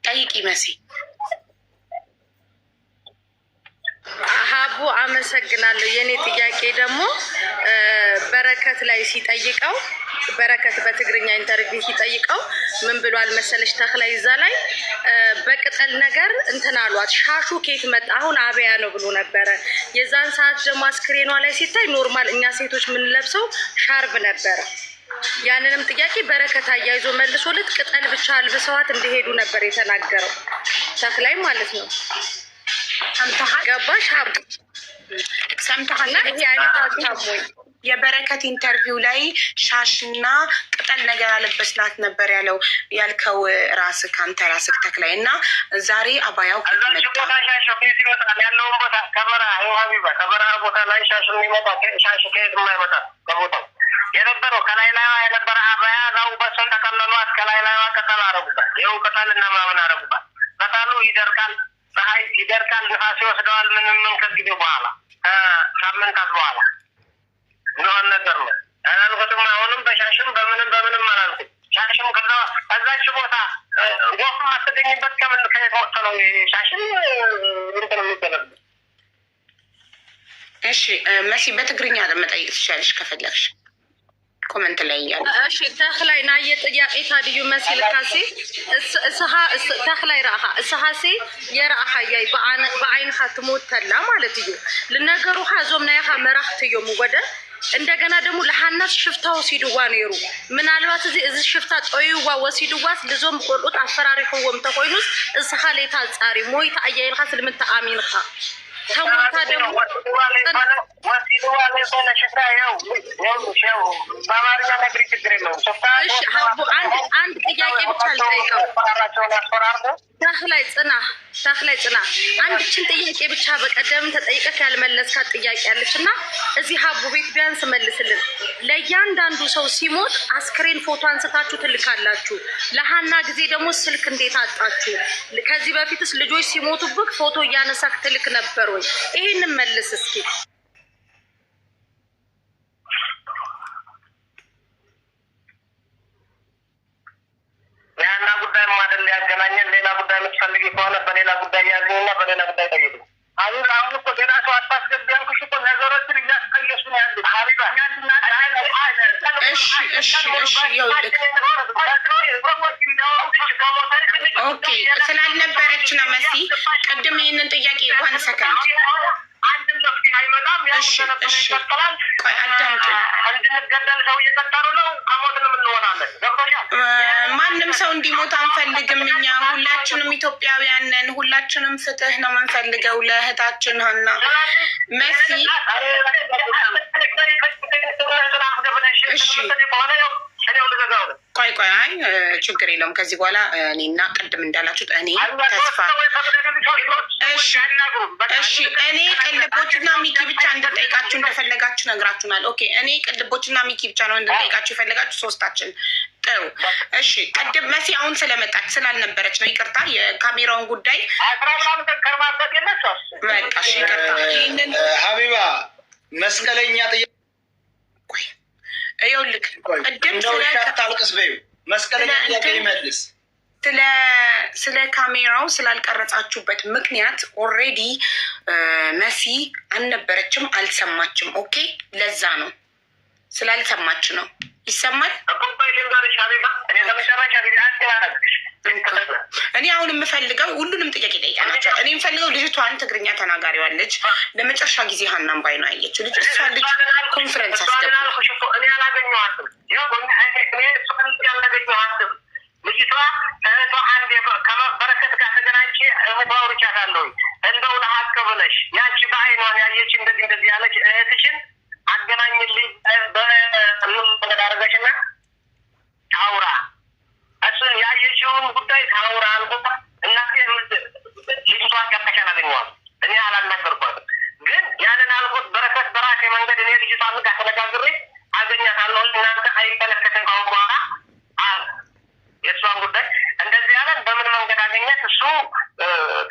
ጠይቂ መሲ። ሀቡ አመሰግናለሁ። የኔ ጥያቄ ደግሞ በረከት ላይ ሲጠይቀው በረከት በትግርኛ ኢንተርቪው ሲጠይቀው ምን ብሏል መሰለሽ? ተክላይ እዛ ላይ በቅጠል ነገር እንትን አሏት። ሻሹ ኬት መጣ? አሁን አበያ ነው ብሎ ነበረ። የዛን ሰዓት ደግሞ አስክሬኗ ላይ ሲታይ ኖርማል እኛ ሴቶች የምንለብሰው ሻርብ ነበረ። ያንንም ጥያቄ በረከት አያይዞ መልሶለት ቅጠል ብቻ አልብሰዋት እንደሄዱ ነበር የተናገረው ተክላይ ማለት ነው። ገባሽ? ሀቡ ሰምተሃልና የበረከት ኢንተርቪው ላይ ሻሽና ቅጠል ነገር አለበስናት ነበር ያልከው ራስህ ከአንተ ራስህ ተክላይ እና ዛሬ አባያው ያለውን ቦታ ከበረሃ ቦታ ላይ ሻሽ የሚመጣ ሻሽ ከየት የማይመጣ ከቦታው የነበረው ከላይ ላይ የነበረ አባያ ዛው በሰን ተከለሏት። ከላይ ላይ ቅጠል አረጉባት። ይኸው ቅጠል እና ምናምን አረጉባት። ቅጠሉ ይደርቃል፣ ፀሐይ ይደርቃል፣ ንፋስ ይወስደዋል። ምንም ከጊዜ በኋላ ሳምንታት በኋላ የሚሆን ነገር ነው። አላልኩትም። አሁንም በሻሽም በምንም አላልኩም። ሻሽም ከዛች ቦታ ወፍ ማስተገኝበት ከምን ከየት ወጥቶ ነው ሻሽም እንትን የሚደረግ? እሺ መሲ በትግርኛ ለመጠየቅ ትችላለሽ ከፈለግሽ ኮመንት ላይ እያለ። እሺ ተክላይ ናየ ጥያቄ ታድዩ መሲል ካሴ ተክላይ ረአኻ እስኻሴ የረአኻ ያይ በአይንኻ ትሞተላ ማለት እዩ ልነገሩ ዞም ናይኻ መራሕቲ እዮም ወደ እንደገና ደግሞ ለሃናስ ሽፍታ ወሲድዋ ነይሩ። ምናልባት እዚ ሽፍታ ጠይዋ ወሲድዋስ ልዞም ቆልኡት አፈራሪሕዎም ተኮይኑስ እስኻ ሌታ ጻሪ ሞይታ አያይልኻ ስለምንታ አሚንኻ ተሞታ ደግሞ ወሲድዋ ለሆነ ሽፍታ ያው በአማርኛ ነግሪ ችግር የለውም። እሺ ሀቡ አንድ ጥያቄ ብቻ ልጠይቀው። ተክላይ ጽና አንድችን ጥያቄ ብቻ በቀደም ተጠይቀት ያልመለስካት ጥያቄ አለች እና እዚህ ሀቡ ቤት ቢያንስ መልስልን። ለእያንዳንዱ ሰው ሲሞት አስክሬን ፎቶ አንስታችሁ ትልካላችሁ። ለሀና ጊዜ ደግሞ ስልክ እንዴት አጣችሁ? ከዚህ በፊትስ ልጆች ሲሞቱብክ ፎቶ እያነሳክ ትልክ ነበር ወይ? ይሄንን መልስ እስኪ። ያና ጉዳይ ማደል ያገናኘን ሌላ ጉዳይ የምትፈልጊ ከሆነ በሌላ ጉዳይ ያዝኝና በሌላ ጉዳይ ጠይቁ። አሁን እኮ ሌላ ሰው አታስገቢ ያልኩሽ እኮ ነገሮችን እያስቀየሱ ነው ያሉት ሀቢባ። ኦኬ ስላልነበረች ነው መሲ ቅድም ይህንን ጥያቄ ዋን ሰከንድ ማንም ሰው እንዲሞት አንፈልግም። እኛ ሁላችንም ኢትዮጵያውያን ነን። ሁላችንም ፍትህ ነው የምንፈልገው ለእህታችን ሀና መሲ። ቆይ አይ ችግር የለውም። ከዚህ በኋላ እኔና ቅድም እንዳላችሁት እኔ ተስፋ እሺ እኔ ቅልቦችና ሚኪ ብቻ እንድንጠይቃችሁ እንደፈለጋችሁ ነግራችሁናል። ኦኬ እኔ ቅልቦችና ሚኪ ብቻ ነው እንድንጠይቃችሁ የፈለጋችሁ ሶስታችን። ጥሩ እሺ። ቅድም መሲ አሁን ስለመጣች ስላልነበረች ነው ይቅርታ። የካሜራውን ጉዳይ በቃ ይቅርታ። ይህንን ሀቢባ መስቀለኛ ይኸውልህ ቅድም ታልቅስ በይው መስቀለኛ ጥያቄ ይመልስ ስለ ካሜራው ስላልቀረጻችሁበት ምክንያት ኦልሬዲ መሲ አልነበረችም፣ አልሰማችም። ኦኬ ለዛ ነው ስላልሰማች ነው። ይሰማል። እኔ አሁን የምፈልገው ሁሉንም ጥያቄ ጠይቃናቸው። እኔ የምፈልገው ልጅቷን ትግርኛ ተናጋሪዋን ልጅ ለመጨረሻ ጊዜ ሀናን ባይ ነው ያየችው ልጅ እሷ ልጅ ኮንፈረንስ አስገቡ። ልጅቷ እህቷ አንድ ከበረከት ጋር ተገናኝቼ እህቷ አውርቻታለሁ። እንደው ለሀቅ ብለሽ ያቺ በአይኗን ያየች እንደዚህ ያለች እህትሽን አገናኝልኝ በምን መንገድ አደረገችና ታውራ እሱን ያየችውን ጉዳይ ታውራ አልኩት። እናቴ ልጅቷን ቀጥታ አላገኘኋትም። እኔ አላናገርኳትም። ግን ያንን አልኩት በረከት በራሴ መንገድ እኔ ልጅቷን ጋር ተነጋግሬ አገኛታለሁ። እናንተ አይመለከትም ካሁን በኋላ የእሷን ጉዳይ እንደዚህ ያለን በምን መንገድ አገኘት? እሱ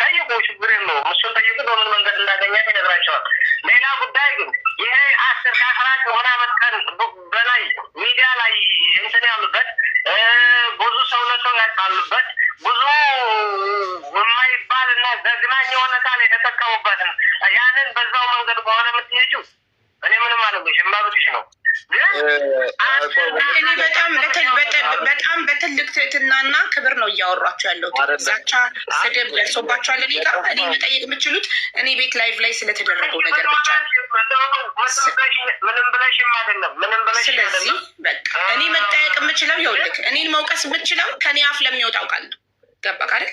ጠይቁ፣ ችግር የለውም። እሱን ጠይቁ፣ በምን መንገድ እንዳገኘት ይነግራቸዋል። ሌላ ጉዳይ ግን ይሄ 10 ከ11 ምናምን ቀን በላይ ሚዲያ ላይ እንትን ያሉበት ብዙ ሰው ለሰው ያጣሉበት ብዙ ዘግናኝ የሆነ ቃል የተጠቀሙበትን ያንን በዛው መንገድ ከሆነ የምትሄጂው እኔ ምንም አልልሽም፣ መብትሽ ነው። እኔ በጣም በትልቅ ትህትናና ክብር ነው እያወሯቸው ያለው። ዛቻ፣ ስድብ ደርሶባቸዋል። እኔ ጋር እኔ መጠየቅ የምችሉት እኔ ቤት ላይቭ ላይ ስለተደረገው ነገር ብቻ ነው። ስለዚህ በቃ እኔ መጠየቅ የምችለው ይኸውልህ፣ እኔን መውቀስ የምችለው ከኔ አፍ ለሚወጣው ቃል ነው። ገባህ አይደል?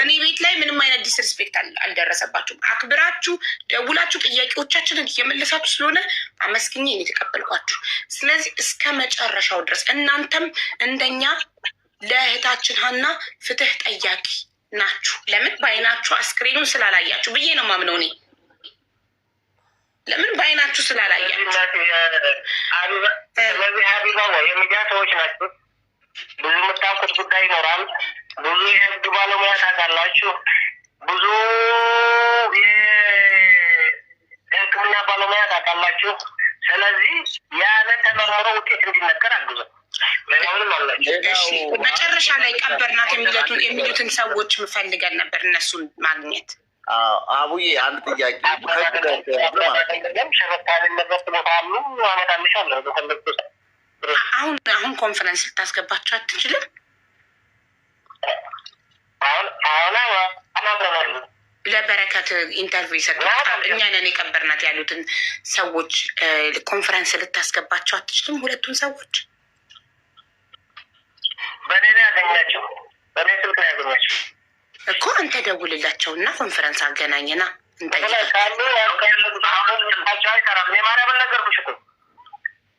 እኔ ቤት ላይ ምንም አይነት ዲስሪስፔክት አልደረሰባችሁም። አክብራችሁ ደውላችሁ ጥያቄዎቻችንን እየመለሳችሁ ስለሆነ አመስግኜ እኔ የተቀበልኳችሁ። ስለዚህ እስከ መጨረሻው ድረስ እናንተም እንደኛ ለእህታችን ሀና ፍትህ ጠያቂ ናችሁ። ለምን በአይናችሁ አስክሬኑን ስላላያችሁ ብዬ ነው ማምነው እኔ። ለምን በአይናችሁ ስላላያችሁ። ስለዚህ ሀቢባ የሚዲያ ሰዎች ናቸው። ብዙ የምታውቁት ጉዳይ ይኖራል። ብዙ የህግ ባለሙያ ታውቃላችሁ። ብዙ የሕክምና ባለሙያ ታውቃላችሁ። ስለዚህ ያንን ተመርምሮ ውጤት እንዲነገር አግዙ። ሌላውንም አላችሁ። መጨረሻ ላይ ቀበርናት የሚሉትን ሰዎች ፈልገን ነበር እነሱን ማግኘት። አቡዬ አንድ ጥያቄ ሸበካ ያለበት ቦታ አሉ። አመጣልሻለሁ በፈለግኩት። አሁን ኮንፈረንስ ልታስገባቸው አትችልም? ለበረከት ኢንተርቪው የሰጡት እኛ ነን የቀበርናት ያሉትን ሰዎች ኮንፈረንስ ልታስገባቸው አትችልም? ሁለቱን ሰዎች በእኔ ላይ ያገኛቸው በእኔ ስልክ ላይ ያገኛቸው እኮ አንተ ደውልላቸው እና ኮንፈረንስ አገናኝና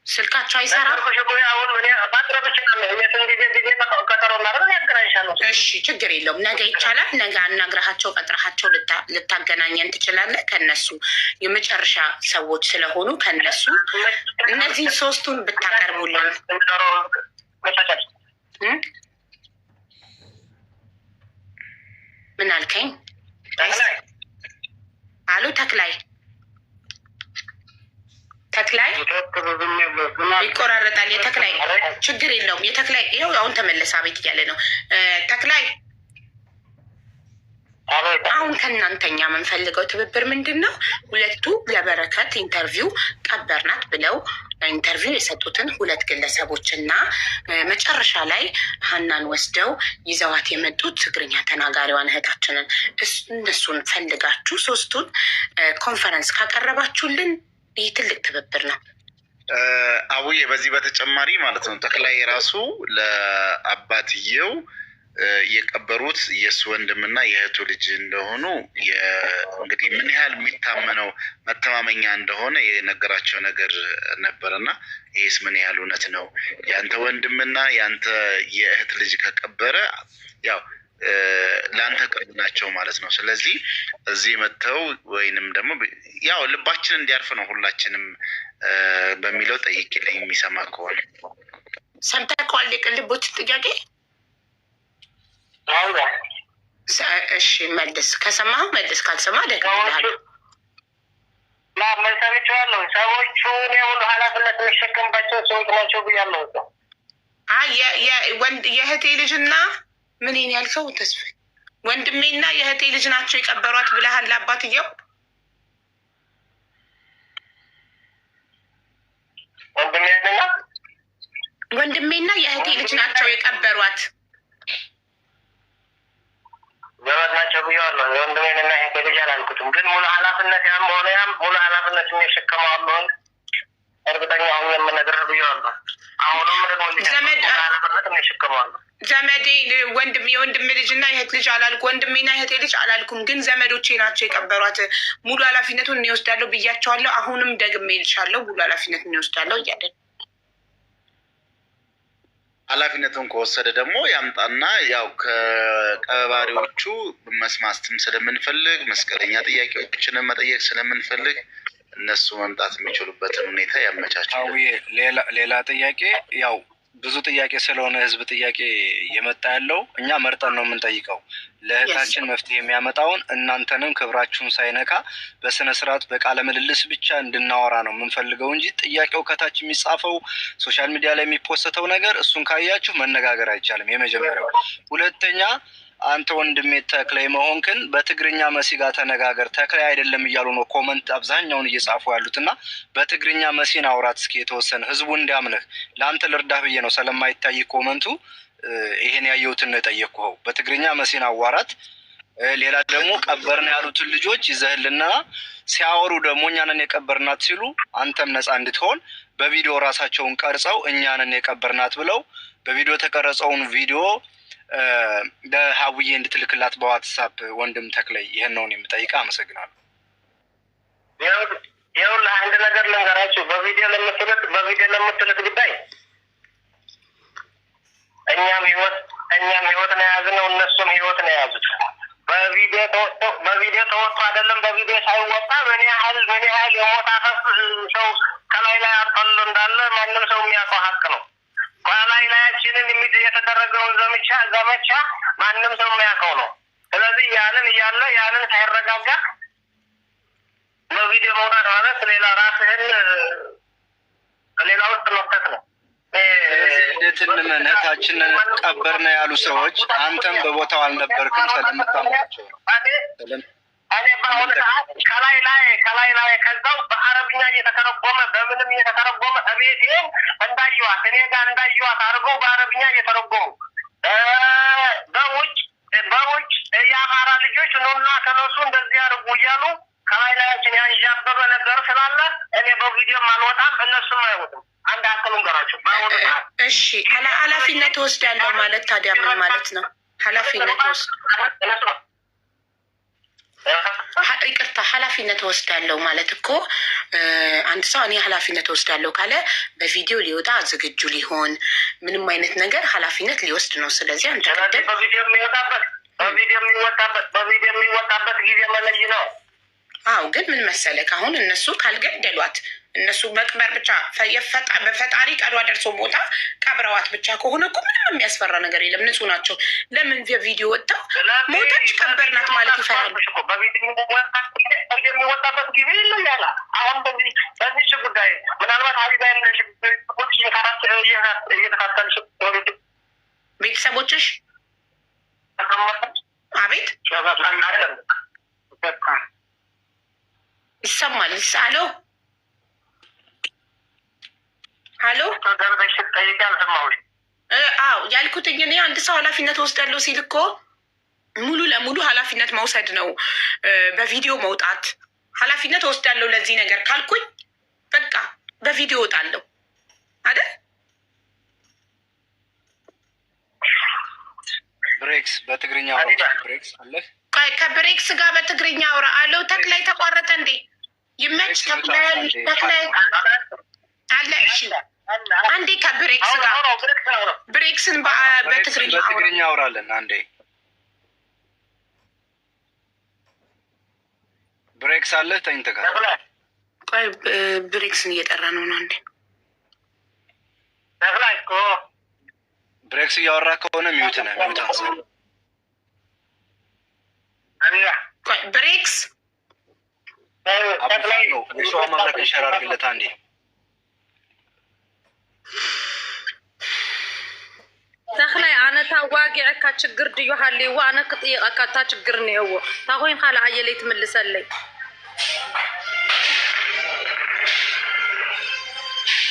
ስልካቸው አይሰራም። እሺ ችግር የለውም። ነገ ይቻላል። ነገ አናግረሃቸው ቀጥረሃቸው ልታገናኘን ትችላለህ። ከነሱ የመጨረሻ ሰዎች ስለሆኑ ከነሱ እነዚህን ሶስቱን ብታቀርቡልን። ምን አልከኝ? አሉ ተክላይ ይቆራረጣል። የተክላይ ችግር የለውም። የተክላይ ይኸው አሁን ተመለሰ። ቤት እያለ ነው ተክላይ። አሁን ከእናንተኛ የምንፈልገው ትብብር ምንድን ነው? ሁለቱ ለበረከት ኢንተርቪው ቀበርናት ብለው ኢንተርቪው የሰጡትን ሁለት ግለሰቦች እና መጨረሻ ላይ ሀናን ወስደው ይዘዋት የመጡት ትግርኛ ተናጋሪዋን እህታችንን እነሱን ፈልጋችሁ ሶስቱን ኮንፈረንስ ካቀረባችሁልን ይህ ትልቅ ትብብር ነው። አቡዬ በዚህ በተጨማሪ ማለት ነው ተክላይ ራሱ ለአባትየው የቀበሩት የእሱ ወንድምና የእህቱ ልጅ እንደሆኑ እንግዲህ ምን ያህል የሚታመነው መተማመኛ እንደሆነ የነገራቸው ነገር ነበርና ይህስ ምን ያህል እውነት ነው? ያንተ ወንድምና ያንተ የእህት ልጅ ከቀበረ ያው ለአንተ ቅርብ ናቸው ማለት ነው። ስለዚህ እዚህ መጥተው ወይንም ደግሞ ያው ልባችን እንዲያርፍ ነው ሁላችንም በሚለው ጠይቅልኝ። የሚሰማ ከሆነ ሰምተኸዋል የቅልቦችን ጥያቄ? እሺ መልስ። ከሰማሁ መልስ፣ ካልሰማ ደግሜልሃለሁ። ሰምቼዋለሁ። ሰዎቹ ሁሉ ኃላፊነት የሚሸከምባቸው ሰዎች ናቸው ብያለሁ። የእህቴ ልጅና ምን ያልከው ተስፋ ወንድሜና የእህቴ ልጅ ናቸው የቀበሯት ብለሃል አባትየው? ወንድሜና የእህቴ ልጅ ናቸው የቀበሯት ዘመድ ናቸው ብያለሁ። የወንድሜንና የእህቴ ልጅ አላልኩትም፣ ግን ሙሉ ኃላፊነት ያም ሆነ ያም ሙሉ ኃላፊነት የሚሸከመው አለሆን እርግጠኛ አሁን የምነግርህ ብያለሁ። አሁንም ኃላፊነት የሚሸከመዋለሁ ዘመዴ የወንድም ልጅና የእህት ልጅ አላልኩ። ወንድሜና የእህቴ ልጅ አላልኩም፣ ግን ዘመዶቼ ናቸው የቀበሯት። ሙሉ ኃላፊነቱን እንወስዳለሁ ብያቸዋለሁ። አሁንም ደግሜ ልሻለሁ፣ ሙሉ ኃላፊነቱን እንወስዳለሁ እያለን ኃላፊነቱን ከወሰደ ደግሞ ያምጣና ያው ከቀባሪዎቹ መስማትም ስለምንፈልግ መስቀለኛ ጥያቄዎችን መጠየቅ ስለምንፈልግ እነሱ መምጣት የሚችሉበትን ሁኔታ ያመቻቸው። ሌላ ጥያቄ ያው ብዙ ጥያቄ ስለሆነ ህዝብ ጥያቄ እየመጣ ያለው እኛ መርጠን ነው የምንጠይቀው። ለእህታችን መፍትሄ የሚያመጣውን እናንተንም ክብራችሁን ሳይነካ በስነ ስርዓት በቃለ ምልልስ ብቻ እንድናወራ ነው የምንፈልገው እንጂ ጥያቄው ከታች የሚጻፈው ሶሻል ሚዲያ ላይ የሚፖስተው ነገር እሱን ካያችሁ መነጋገር አይቻልም። የመጀመሪያው። ሁለተኛ አንተ ወንድሜ ተክላይ መሆንክን በትግርኛ መሲ ጋር ተነጋገር። ተክላይ አይደለም እያሉ ነው ኮመንት አብዛኛውን እየጻፉ ያሉት እና በትግርኛ መሲን አውራት እስኪ የተወሰነ ህዝቡ እንዲያምንህ። ለአንተ ልርዳህ ብዬ ነው ስለማይታይ ኮመንቱ ይሄን ያየሁትን ነው የጠየቅኩኸው። በትግርኛ መሲን አዋራት። ሌላ ደግሞ ቀበርን ያሉትን ልጆች ይዘህልና ሲያወሩ ደግሞ እኛንን የቀበርናት ሲሉ አንተም ነፃ እንድትሆን በቪዲዮ ራሳቸውን ቀርጸው እኛንን የቀበርናት ብለው በቪዲዮ የተቀረጸውን ቪዲዮ ለሀውዬ እንድትልክላት በዋትሳፕ ወንድም ተክላይ ይሄን ነው የምጠይቀህ። አመሰግናለሁ። ይኸውልህ አንድ ነገር ልንገራችሁ። በቪዲዮ ለምትልክ ጉዳይ እኛም ህይወት ነው የያዝነው፣ እነሱም ህይወት ነው የያዙት። በቪዲዮ ተወጥቶ አይደለም በቪዲዮ ሳይወጣ ምን ያህል የሞት አፈፍ ሰው ከላይ አጠሉ እንዳለ ማንም ሰው የሚያውቀው ሀቅ ነው። ከላይ ላያችንን የተደረገውን ዘመቻ ማንም ሰው የሚያውቀው ነው። ስለዚህ ያንን ሳይረጋጋ በቪዲዮ መውጣት ማለት ሌላ ራስህን ሌላ ውስጥ መክተት ነው። እንዴት እንመን? እህታችንን ቀበርን ያሉ ሰዎች አንተም በቦታው አልነበርክም ስለምታምናቸው ነው። እኔ በአሁኑ ሰዓት ከላይ ላይ ከዛው በአረብኛ እየተተረጎመ በምንም እየተተረጎመ እቤቴን እንዳየዋት እኔ ጋር እንዳየዋት አድርገው በአረብኛ እየተረጎሙ በውጭ የአማራ ልጆች ኑና ተነሱ እንደዚህ አድርጉ እያሉ ከላይ ላያችን ያንዣበበ ነገር ስላለ እኔ በቪዲዮም አልወጣም፣ እነሱም አይወጡም። አንድ አክል እንገራቸው በአሁኑ ሰዓት። እሺ ኃላፊነት ወስዳለሁ ማለት ታዲያ ምን ማለት ነው? ኃላፊነት ኃላፊነት ወስዳለሁ ማለት እኮ አንድ ሰው እኔ ኃላፊነት ወስዳለሁ ካለ በቪዲዮ ሊወጣ ዝግጁ ሊሆን ምንም አይነት ነገር ኃላፊነት ሊወስድ ነው። ስለዚህ አንተ በቪዲዮ የሚወጣበት ጊዜ መለይ ነው። አዎ ግን ምን መሰለህ አሁን እነሱ ካልገደሏት እነሱ መቅበር ብቻ በፈጣሪ ቀዷ ደርሶ ቦታ ቀብረዋት ብቻ ከሆነ እኮ ምንም የሚያስፈራ ነገር የለም። ንጹህ ናቸው። ለምን ቪዲዮ ወጣ ሞታች ቀበርናት ማለት ይፈራሉ? የሚወጣበት ጊዜ ይለያል። አሁን በዚህ ጉዳይ ምናልባት ሀቢባ እየተካተልሽ ቤተሰቦችሽ አቤት ይሰማል። አሎ ሀሎ አዎ ያልኩትኝ እኔ አንድ ሰው ኃላፊነት ወስዳለሁ ሲል እኮ ሙሉ ለሙሉ ኃላፊነት መውሰድ ነው። በቪዲዮ መውጣት ኃላፊነት ወስዳለሁ ለዚህ ነገር ካልኩኝ በቃ በቪዲዮ ወጣለሁ አይደል? ብሬክስ በትግርኛ ብሬክስ አለ። ከብሬክስ ጋር በትግርኛ አውራ አለው። ተክላይ ተቋረጠ እንዴ? ይመች ተክላይ አለ። እሺ አንዴ ከብሬክስ ጋር ብሬክስን በትግርኛ አውራለን። አንዴ ብሬክስ አለ። ተኝተካ ቆይ ብሬክስን እየጠራ ነው። አንዴ ብሬክስ እያወራ ከሆነ ሚዩት ነው። ሚዩት አንሳ። ቆይ ብሬክስ አብራው የሸዋ መብረቅ እንሸራርግለት አንዴ። ተክላይ አነ ታዋጊዕካ ችግር ድዩ ሃልይዎ ኣነ ክጥይቐካ እታ ችግር እኒአዎ እታ ኮይንካ ለዓየለይ ትምልሰለይ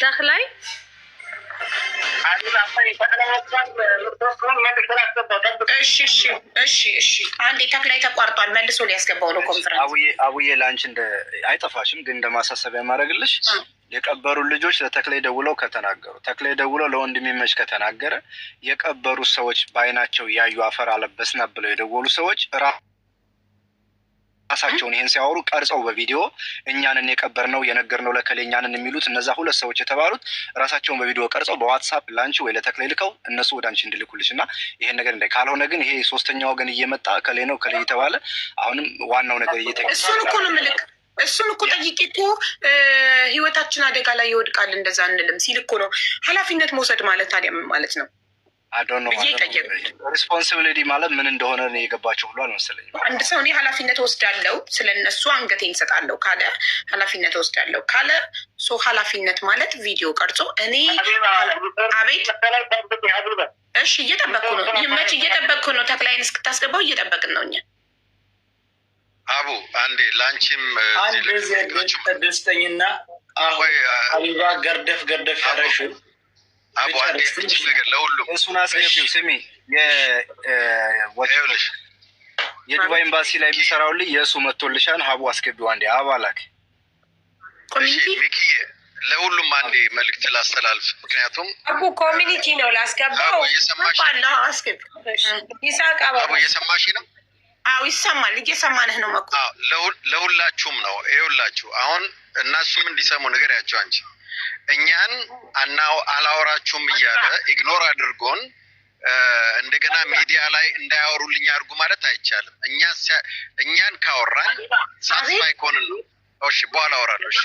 ተክላይ እሺ አንዴ ተክላይ ተቋርጧል። መልሶ ሊያስገባው ነው ኮንፈረንስ። አቡዬ ለአንቺ አይጠፋሽም፣ ግን እንደ ማሳሰቢያ ማድረግልሽ የቀበሩ ልጆች ለተክላይ ደውለው ከተናገሩ ተክላይ ደውለው ለወንድሜ ከተናገረ የቀበሩ ሰዎች በአይናቸው ያዩ አፈር አለበስና ብለው የደወሉ ሰዎች ራሳቸውን ይሄን ሲያወሩ ቀርጸው በቪዲዮ እኛንን የቀበርነው የነገርነው ለከሌ እኛንን የሚሉት እነዛ ሁለት ሰዎች የተባሉት ራሳቸውን በቪዲዮ ቀርጸው በዋትሳፕ ላንቺ ወይ ለተክላይ ልከው እነሱ ወደ አንቺ እንድልኩልሽ እና ይሄን ነገር ካልሆነ ግን ይሄ ሶስተኛ ወገን እየመጣ ከሌ ነው ከሌ እየተባለ አሁንም ዋናው ነገር እሱን እኮ ነው ምልክ እሱም እኮ ጠይቄ እኮ ህይወታችን አደጋ ላይ ይወድቃል እንደዛ እንልም ሲል እኮ ነው። ኃላፊነት መውሰድ ማለት ታዲያ ምን ማለት ነው? ሪስፖንሲቢሊቲ ማለት ምን እንደሆነ የገባቸው ብሎ አልመሰለኝም። አንድ ሰው እኔ ኃላፊነት ወስዳለሁ ስለነሱ አንገቴን እሰጣለሁ ካለ ኃላፊነት ወስዳለሁ ካለ ኃላፊነት ማለት ቪዲዮ ቀርጾ እኔ አቤት እሺ እየጠበቅኩ ነው። መች እየጠበቅኩ ነው? ተክላይን እስክታስገባው እየጠበቅን ነው እኛ። አቡ አንዴ ላንቺም ደስተኝና አቢባ ገርደፍ ያረሹ አቡ አንዴ ነገር ለሁሉም እሱን አስገቢው። ስሚ የዱባይ ኤምባሲ ላይ የሚሰራው ልጅ የእሱ መቶልሻን ሀቡ አስገቢው አንዴ አባላክ ሚኪዬ ለሁሉም አንዴ መልዕክት ላስተላልፍ። ምክንያቱም አቡ ኮሚኒቲ ነው ላስገባው። እየሰማሽ አቡ እየሰማሽ ነው? አዎ ይሰማል። እየሰማንህ ነው መኩ። ለሁላችሁም ነው። ይኸውላችሁ አሁን እነሱም እንዲሰሙ ነገር ያቸው አንቺ እኛን አላወራችሁም እያለ ኢግኖር አድርጎን እንደገና ሚዲያ ላይ እንዳያወሩልኝ አድርጉ ማለት አይቻልም። እኛን ካወራን ሳትስፋይ ከሆንን ነው። እሺ በኋላ አወራለሁ። እሺ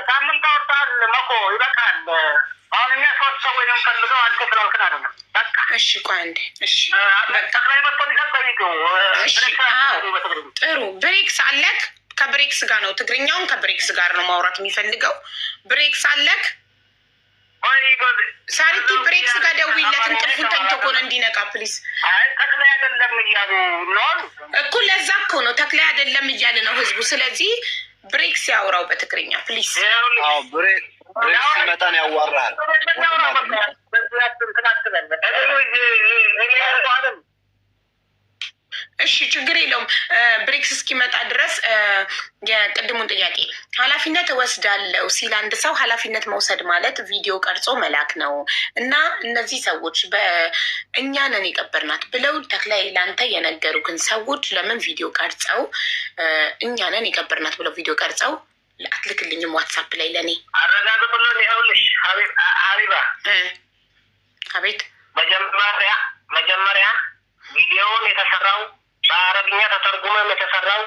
ሳምንት አወጣል መኮ ይበቃል። አሁን እኛ ሶስት ሰዎች ነው የምንፈልገው። አንተ ስላልክን አይደለም በቃ እሺ። ቆይ አንዴ እሺ በቃ ላይ መጥቶ ሊሰጠው እሺ። ጥሩ ብሬክስ አለክ? ከብሬክስ ጋር ነው ትግርኛውን ከብሬክስ ጋር ነው ማውራት የሚፈልገው። ብሬክስ አለክ? ሳሪቲ ብሬክስ ጋር ደውይለት እንቅልፉን ተኝቶ ከሆነ እንዲነቃ ፕሊዝ። ተክላይ አይደለም እያሉ ነው እኮ ለዛ እኮ ነው ተክላይ አይደለም እያለ ነው ህዝቡ። ስለዚህ ብሬክስ ያውራው በትግርኛ ፕሊዝ። አዎ ብሬክስ ሲመጣን ያዋራል። እሺ ችግር የለውም። ብሬክስ እስኪመጣ ድረስ የቅድሙን ጥያቄ ኃላፊነት እወስዳለሁ ሲል አንድ ሰው ኃላፊነት መውሰድ ማለት ቪዲዮ ቀርጾ መላክ ነው እና እነዚህ ሰዎች በእኛ ነን የቀበርናት ብለው ተክላይ ላንተ የነገሩክን ሰዎች ለምን ቪዲዮ ቀርጸው እኛ ነን የቀበርናት ብለው ቪዲዮ ቀርጸው አትልክልኝም? ዋትሳፕ ላይ ለእኔ አረጋግጡልን። ይኸውልሽ ሀቢባ አቤት መጀመሪያ ቪዲዮውን የተሰራው በአረብኛ ተተርጉመም የተሰራው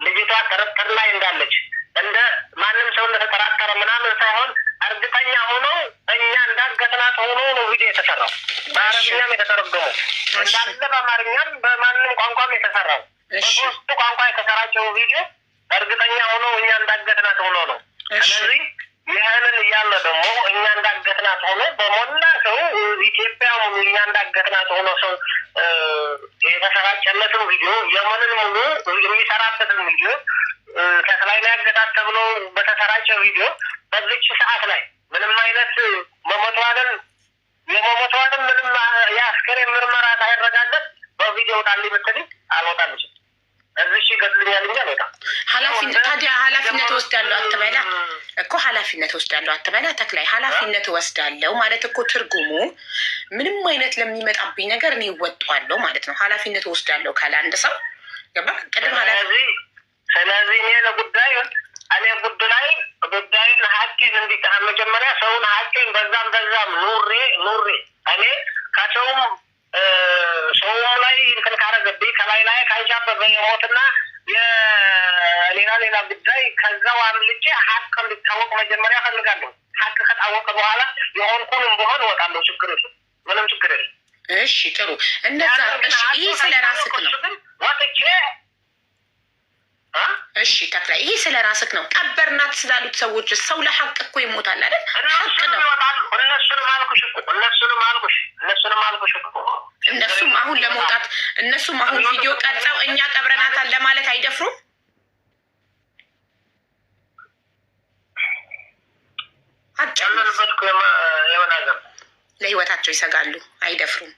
ልጅቷ ጥርጥር ላይ እንዳለች እንደ ማንም ሰው እንደተጠራጠረ ምናምን ሳይሆን እርግጠኛ ሆኖ እኛ እንዳገትናት ሆኖ ነው ቪዲዮ የተሰራው። በአረብኛም የተተረጎመው እንዳለ በአማርኛም በማንም ቋንቋም የተሰራው በሶስቱ ቋንቋ የተሰራጨው ቪዲዮ እርግጠኛ ሆኖ እኛ እንዳገትናት ሆኖ ነው። ስለዚህ ይህንን እያለ ደግሞ እኛ እንዳገትናት ሆኖ በሞላ ሰው ኢትዮጵያ ሙሉ እኛ እንዳገትናት ሆኖ ሰው የተሰራጨለትን ቪዲዮ የመንን ሙሉ የሚሰራበትን ቪዲዮ ተክላይ ላይ ያገታት ተብሎ በተሰራጨ ቪዲዮ በዚች ሰዓት ላይ ምንም አይነት የመሞቷንም ምንም የአስከሬን ምርመራ ሳይረጋገጥ በቪዲዮ ጣል ብትል አልወጣልችም። እዚህ ገድልኛል እንጂ አልወጣም። ታዲያ ኃላፊነት ወስዳለሁ አትበላ እኮ ኃላፊነት ወስዳለሁ አትበላ። ተክላይ ኃላፊነት ወስዳለሁ ማለት እኮ ትርጉሙ ምንም አይነት ለሚመጣብኝ ነገር እኔ እወጣዋለሁ ማለት ነው። ኃላፊነት ወስዳለሁ ካለ አንድ ሰው ገባ ቅድም ስለዚህ እኔ ለጉዳዩን ጉዳዩን ሀቄን እንዲህ መጀመሪያ ሰውን ሀቄን በዛም ኑሬ እኔ ከሰውም ሰውም ላይ እንትን ካረገብኝ ከላይ ካንሻበበ የሞትና የሌላ ጉዳይ ከዛው አምልጬ ሀቅ እንዲታወቅ መጀመሪያ ፈልጋለሁ። ሀቅ ከታወቀ በኋላ የሆንኩንም በሆን እወጣለሁ። ችግር የለም፣ ምንም ችግር የለም። እሺ ጥሩ እንደዛ። እሺ ይህ ስለ ራስክ ነው ወጥቼ እሺ ተክላይ ይሄ ስለ ራስክ ነው። ቀበርናት ስላሉት ሰዎች ሰው ለሀቅ እኮ ይሞታል አይደል? እነሱንም አልኩሽ እኮ እነሱም አሁን ለመውጣት እነሱም አሁን ቪዲዮ ቀርጸው እኛ ቀብረናታል ለማለት አይደፍሩም። ለህይወታቸው ይሰጋሉ፣ አይደፍሩም።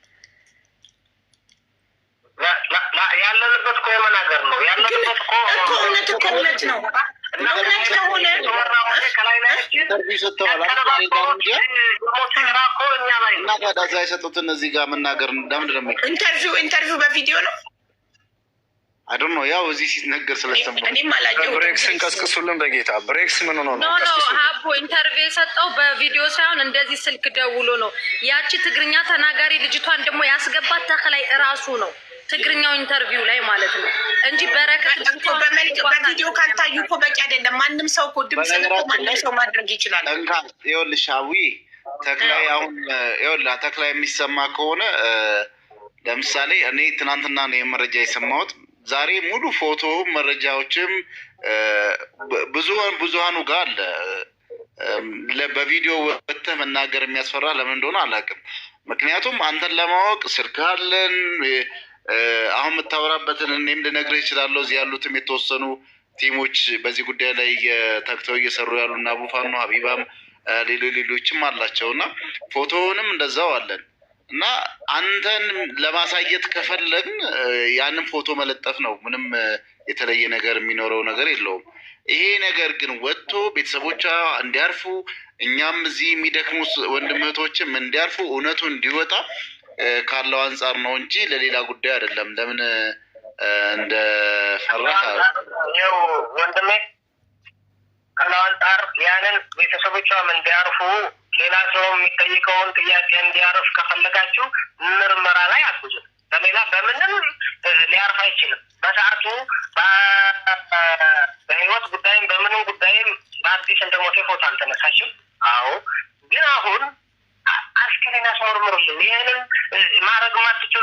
ያለንበት እኮ የመናገር ነው። ያለንበት እኮ እውነት ነው። እውነት ከሆነ እና ታዲያ የሰጡትን እዚህ ጋር መናገር እንደምንድን ነው? ኢንተርቪው በቪዲዮ ነው አይደል ነው ያው እዚህ ሲነገር ስለሰማሁ እኔም አላየሁትም። ብሬክስን ቀስቅሱልን በጌታ ብሬክስ ምን ሆኖ ነው? ሀቦ ኢንተርቪው የሰጠው በቪዲዮ ሳይሆን እንደዚህ ስልክ ደውሎ ነው። ያቺ ትግርኛ ተናጋሪ ልጅቷን ደግሞ ያስገባት ተክላይ እራሱ ነው። ትግርኛው ኢንተርቪው ላይ ማለት ነው እንጂ በረከት እኮ በቪዲዮ ካልታዩ እኮ በቂ አይደለም። ማንም ሰው እኮ ድምፅ እኮ ማንም ሰው ማድረግ ይችላል። ይኸውልሽ አዊ ተክላይ አሁን ይኸውልህ ተክላይ የሚሰማ ከሆነ ለምሳሌ እኔ ትናንትና ነው የመረጃ የሰማሁት። ዛሬ ሙሉ ፎቶ መረጃዎችም ብዙሃኑ ጋር አለ። በቪዲዮ ወጥተህ መናገር የሚያስፈራ ለምን እንደሆነ አላውቅም። ምክንያቱም አንተን ለማወቅ ስልክ አለን። አሁን የምታወራበትን እኔም ልነግርህ እችላለሁ። እዚህ ያሉትም የተወሰኑ ቲሞች በዚህ ጉዳይ ላይ ተግተው እየሰሩ ያሉ እና አቡፋኖ ሀቢባም ሌሎችም አላቸው እና ፎቶውንም እንደዛው አለን እና አንተን ለማሳየት ከፈለግን ያንን ፎቶ መለጠፍ ነው። ምንም የተለየ ነገር የሚኖረው ነገር የለውም። ይሄ ነገር ግን ወጥቶ ቤተሰቦቿ እንዲያርፉ እኛም እዚህ የሚደክሙ ወንድም እህቶችም እንዲያርፉ እውነቱ እንዲወጣ ካለው አንጻር ነው እንጂ ለሌላ ጉዳይ አይደለም። ለምን እንደፈራህ ይኸው ወንድሜ ካለው አንጻር ያንን ቤተሰቦቿም እንዲያርፉ ሌላ ሰው የሚጠይቀውን ጥያቄ እንዲያርፍ ከፈለጋችሁ ምርመራ ላይ አግዙ። በሌላ በምንም ሊያርፍ አይችልም። በሰዓቱ በህይወት ጉዳይም በምንም ጉዳይም በአዲስ እንደሞተ ፎቶ አልተነሳችም። አዎ ግን አሁን አስከሬን አስመርምሩልን። ይህንን ማድረግ ማትችሉ